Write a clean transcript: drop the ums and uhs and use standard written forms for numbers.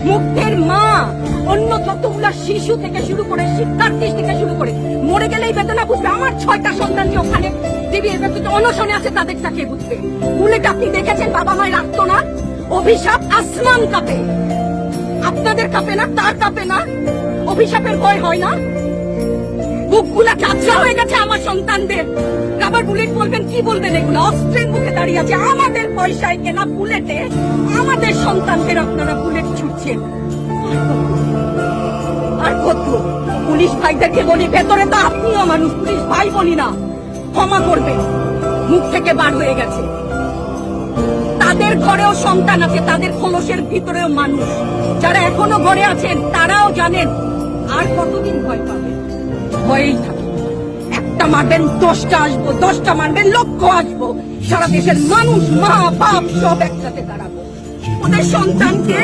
মুগ্ধের মা অন্য যতগুলা শিশু থেকে শুরু করে শিক্ষার্থী থেকে শুরু করে মরে গেলেই বেদনা বুঝবে। আমার 6টা সন্তান যে ওখানে টিভির ব্যক্তিগত অনশনে আছে তাদের তাকে বুঝবে। বুলেট আপনি দেখেছেন বাবা মায় রাখতো না, অভিশাপ আসমান কাঁপে, আপনাদের কাঁপে না? তার কাঁপে না? অভিশাপের ভয় হয় না? বুকগুলা কাঁচা হয়ে গেছে আমার সন্তানদের। রাবার বুলেট বলবেন, কি বলবেন? এগুলো অস্ত্রের মুখে দাঁড়িয়ে আছে, আমাদের পয়সায় কেনা বুলেটে আমাদের সন্তানদের আপনারা বুলেট ছুটছেন। আর কত পুলিশ ভাইদেরকে বলি, ভেতরে তো আপনিও মানুষ, পুলিশ ভাই বলি না, ক্ষমা করবে, মুখ থেকে বার হয়ে গেছে। তাদের ঘরেও সন্তান আছে, তাদের খোলসের ভিতরেও মানুষ। যারা এখনো ঘরে আছেন তারাও জানেন আর কতদিন ভয় পাবেন। ভয়েই থাকে, একটা মারবেন 10টা আসবো, 10টা মারবেন লক্ষ আসবো। সারা দেশের মানুষ, মা বাপ সব একসাথে দাঁড়াবো, ওদের সন্তানকে